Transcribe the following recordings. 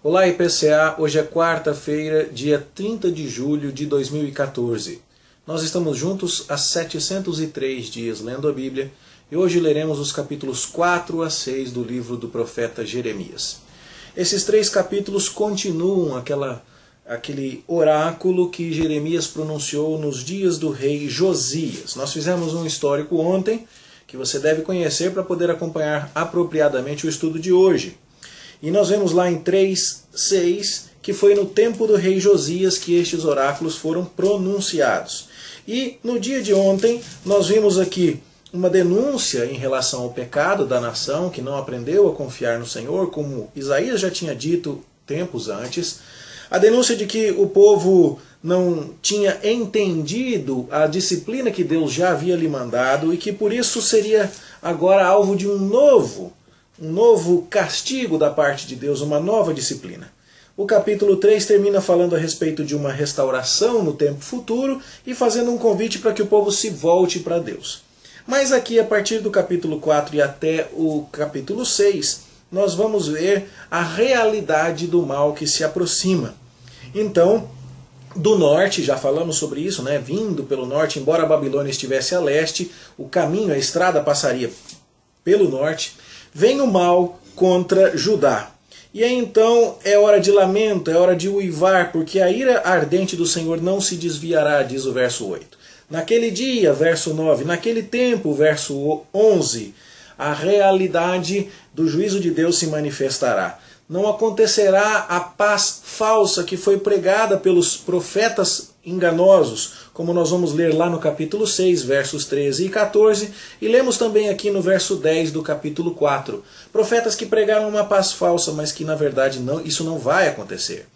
Olá IPCA, hoje é quarta-feira, dia 30 de julho de 2014. Nós estamos juntos há 703 dias lendo a Bíblia e hoje leremos os capítulos 4 a 6 do livro do profeta Jeremias. Esses três capítulos continuam aquele oráculo que Jeremias pronunciou nos dias do rei Josias. Nós fizemos um histórico ontem que você deve conhecer para poder acompanhar apropriadamente o estudo de hoje. E nós vemos lá em 3:6 que foi no tempo do rei Josias que estes oráculos foram pronunciados. E no dia de ontem nós vimos aqui uma denúncia em relação ao pecado da nação que não aprendeu a confiar no Senhor, como Isaías já tinha dito tempos antes. A denúncia de que o povo não tinha entendido a disciplina que Deus já havia lhe mandado e que por isso seria agora alvo de um novo castigo da parte de Deus, uma nova disciplina. O capítulo 3 termina falando a respeito de uma restauração no tempo futuro e fazendo um convite para que o povo se volte para Deus. Mas aqui, a partir do capítulo 4 e até o capítulo 6, nós vamos ver a realidade do mal que se aproxima. Então, do norte, já falamos sobre isso, né? Vindo pelo norte, embora a Babilônia estivesse a leste, o caminho, a estrada passaria pelo norte. Vem o mal contra Judá. E aí então é hora de lamento, é hora de uivar, porque a ira ardente do Senhor não se desviará, diz o verso 8. Naquele dia, verso 9, naquele tempo, verso 11, a realidade do juízo de Deus se manifestará. Não acontecerá a paz falsa que foi pregada pelos profetas enganosos, como nós vamos ler lá no capítulo 6, versos 13 e 14, e lemos também aqui no verso 10 do capítulo 4. Profetas que pregaram uma paz falsa, mas que na verdade isso não vai acontecer.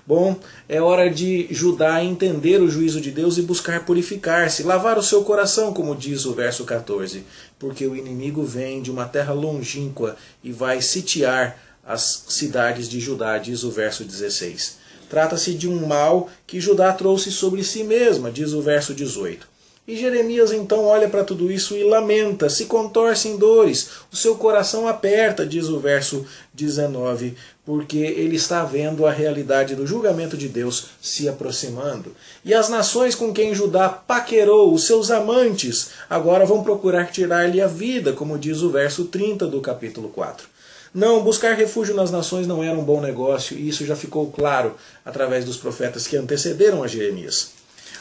Bom, é hora de Judá entender o juízo de Deus e buscar purificar-se, lavar o seu coração, como diz o verso 14, porque o inimigo vem de uma terra longínqua e vai sitiar as cidades de Judá, diz o verso 16. Trata-se de um mal que Judá trouxe sobre si mesma, diz o verso 18. E Jeremias então olha para tudo isso e lamenta, se contorce em dores, o seu coração aperta, diz o verso 19, porque ele está vendo a realidade do julgamento de Deus se aproximando. E as nações com quem Judá paquerou, os seus amantes, agora vão procurar tirar-lhe a vida, como diz o verso 30 do capítulo 4. Não, buscar refúgio nas nações não era um bom negócio, e isso já ficou claro através dos profetas que antecederam a Jeremias.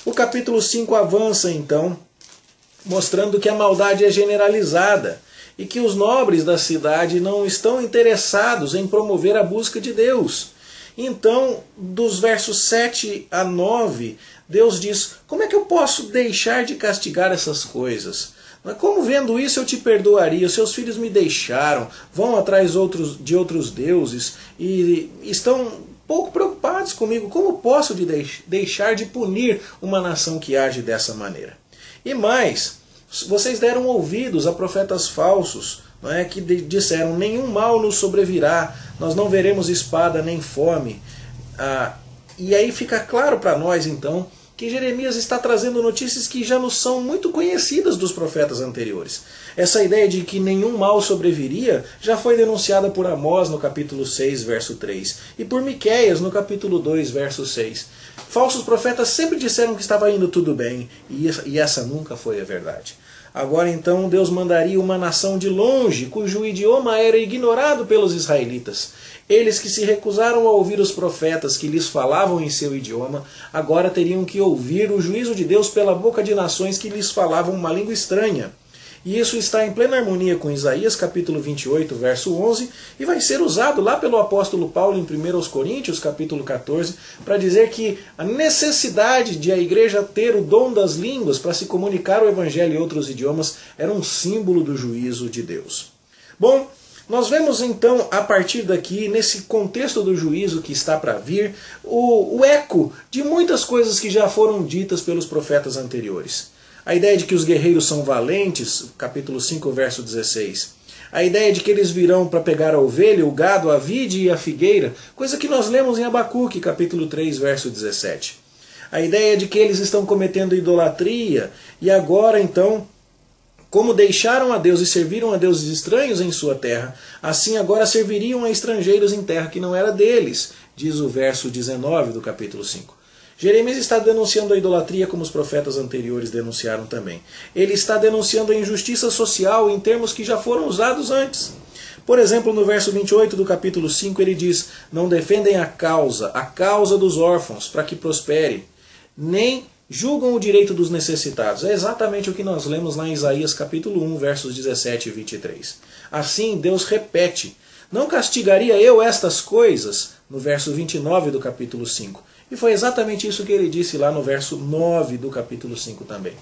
O capítulo 5 avança então, mostrando que a maldade é generalizada e que os nobres da cidade não estão interessados em promover a busca de Deus. Então, dos versos 7 a 9, Deus diz: como é que eu posso deixar de castigar essas coisas? Como vendo isso eu te perdoaria? Os seus filhos me deixaram, vão atrás de outros deuses e estão pouco preocupados comigo. Como posso deixar de punir uma nação que age dessa maneira? E mais, vocês deram ouvidos a profetas falsos, não é, que disseram: nenhum mal nos sobrevirá, nós não veremos espada nem fome. E aí fica claro para nós então que Jeremias está trazendo notícias que já nos são muito conhecidas dos profetas anteriores. Essa ideia de que nenhum mal sobreviria já foi denunciada por Amós no capítulo 6, verso 3, e por Miqueias no capítulo 2, verso 6. Falsos profetas sempre disseram que estava indo tudo bem, e essa nunca foi a verdade. Agora então Deus mandaria uma nação de longe, cujo idioma era ignorado pelos israelitas. Eles que se recusaram a ouvir os profetas que lhes falavam em seu idioma, agora teriam que ouvir o juízo de Deus pela boca de nações que lhes falavam uma língua estranha. E isso está em plena harmonia com Isaías capítulo 28, verso 11, e vai ser usado lá pelo apóstolo Paulo em 1 Coríntios capítulo 14, para dizer que a necessidade de a igreja ter o dom das línguas para se comunicar o evangelho em outros idiomas era um símbolo do juízo de Deus. Bom, nós vemos então, a partir daqui, nesse contexto do juízo que está para vir, o eco de muitas coisas que já foram ditas pelos profetas anteriores. A ideia de que os guerreiros são valentes, capítulo 5, verso 16. A ideia de que eles virão para pegar a ovelha, o gado, a vide e a figueira, coisa que nós lemos em Abacuque, capítulo 3, verso 17. A ideia de que eles estão cometendo idolatria, e agora então Como deixaram a Deus e serviram a deuses estranhos em sua terra, assim agora serviriam a estrangeiros em terra que não era deles, diz o verso 19 do capítulo 5. Jeremias está denunciando a idolatria como os profetas anteriores denunciaram também. Ele está denunciando a injustiça social em termos que já foram usados antes. Por exemplo, no verso 28 do capítulo 5 ele diz: não defendem a causa dos órfãos, para que prospere, nem julgam o direito dos necessitados. É exatamente o que nós lemos lá em Isaías capítulo 1, versos 17 e 23. Assim, Deus repete: não castigaria eu estas coisas? No verso 29 do capítulo 5. E foi exatamente isso que ele disse lá no verso 9 do capítulo 5 também.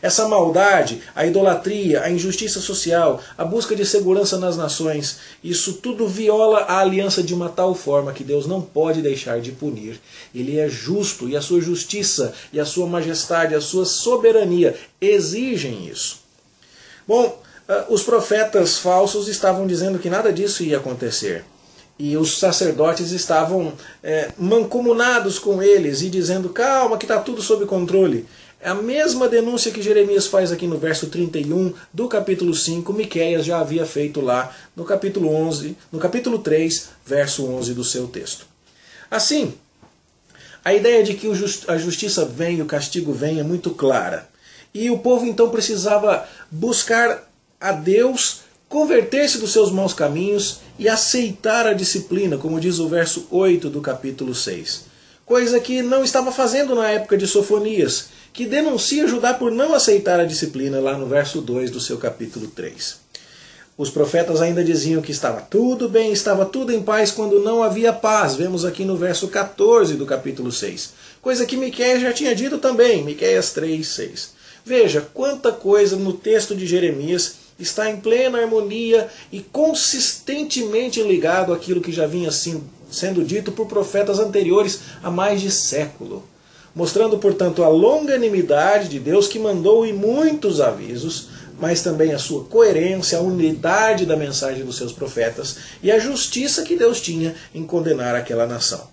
Essa maldade, a idolatria, a injustiça social, a busca de segurança nas nações, isso tudo viola a aliança de uma tal forma que Deus não pode deixar de punir. Ele é justo e a sua justiça e a sua majestade, a sua soberania exigem isso. Bom, os profetas falsos estavam dizendo que nada disso ia acontecer. E os sacerdotes estavam mancomunados com eles e dizendo: calma, que está tudo sob controle. É a mesma denúncia que Jeremias faz aqui no verso 31 do capítulo 5, Miqueias já havia feito lá no capítulo 11, no capítulo 3, verso 11 do seu texto. Assim, a ideia de que a justiça vem e o castigo vem é muito clara. E o povo então precisava buscar a Deus, converter-se dos seus maus caminhos e aceitar a disciplina, como diz o verso 8 do capítulo 6. Coisa que não estava fazendo na época de Sofonias, que denuncia Judá por não aceitar a disciplina lá no verso 2 do seu capítulo 3. Os profetas ainda diziam que estava tudo bem, estava tudo em paz quando não havia paz. Vemos aqui no verso 14 do capítulo 6. Coisa que Miqueias já tinha dito também, Miqueias 3, 6. Veja quanta coisa no texto de Jeremias está em plena harmonia e consistentemente ligado àquilo que já vinha sendo dito por profetas anteriores há mais de século. Mostrando, portanto, a longanimidade de Deus, que mandou em muitos avisos, mas também a sua coerência, a unidade da mensagem dos seus profetas e a justiça que Deus tinha em condenar aquela nação.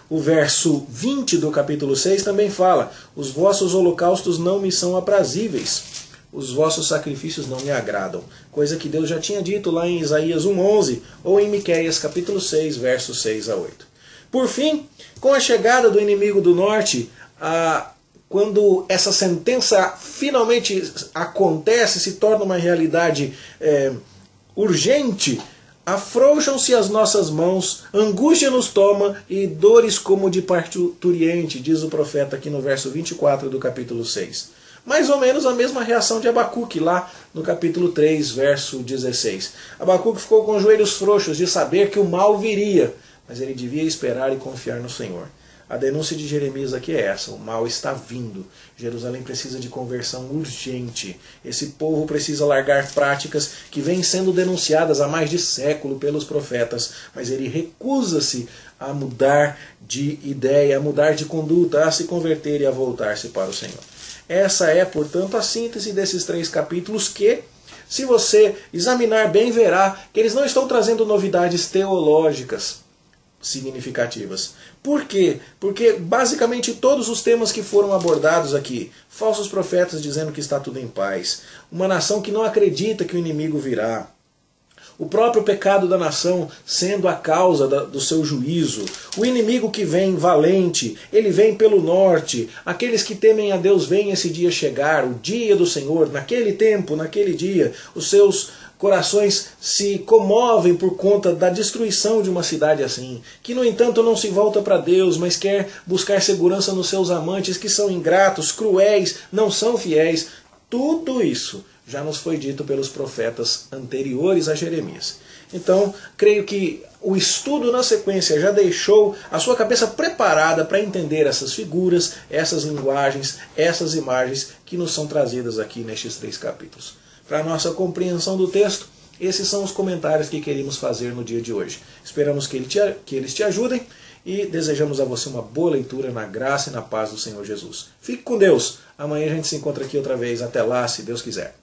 O verso 20 do capítulo 6 também fala: os vossos holocaustos não me são aprazíveis, os vossos sacrifícios não me agradam. Coisa que Deus já tinha dito lá em Isaías 1,11 ou em Miqueias capítulo 6, versos 6 a 8. Por fim, com a chegada do inimigo do norte, quando essa sentença finalmente acontece, se torna uma realidade urgente, afrouxam-se as nossas mãos, angústia nos toma e dores como de parturiente, diz o profeta aqui no verso 24 do capítulo 6. Mais ou menos a mesma reação de Abacuque lá no capítulo 3, verso 16. Abacuque ficou com os joelhos frouxos de saber que o mal viria, mas ele devia esperar e confiar no Senhor. A denúncia de Jeremias aqui é essa: o mal está vindo. Jerusalém precisa de conversão urgente. Esse povo precisa largar práticas que vêm sendo denunciadas há mais de século pelos profetas, mas ele recusa-se a mudar de ideia, a mudar de conduta, a se converter e a voltar-se para o Senhor. Essa é, portanto, a síntese desses 3 capítulos que, se você examinar bem, verá que eles não estão trazendo novidades teológicas significativas. Por quê? Porque basicamente todos os temas que foram abordados aqui, falsos profetas dizendo que está tudo em paz, uma nação que não acredita que o inimigo virá, o próprio pecado da nação sendo a causa do seu juízo, o inimigo que vem valente, ele vem pelo norte, aqueles que temem a Deus veem esse dia chegar, o dia do Senhor, naquele tempo, naquele dia, os seus corações se comovem por conta da destruição de uma cidade assim, que no entanto não se volta para Deus, mas quer buscar segurança nos seus amantes, que são ingratos, cruéis, não são fiéis. Tudo isso já nos foi dito pelos profetas anteriores a Jeremias. Então, creio que o estudo na sequência já deixou a sua cabeça preparada para entender essas figuras, essas linguagens, essas imagens que nos são trazidas aqui nestes 3 capítulos. Para a nossa compreensão do texto, esses são os comentários que queremos fazer no dia de hoje. Esperamos que eles te ajudem e desejamos a você uma boa leitura na graça e na paz do Senhor Jesus. Fique com Deus. Amanhã a gente se encontra aqui outra vez. Até lá, se Deus quiser.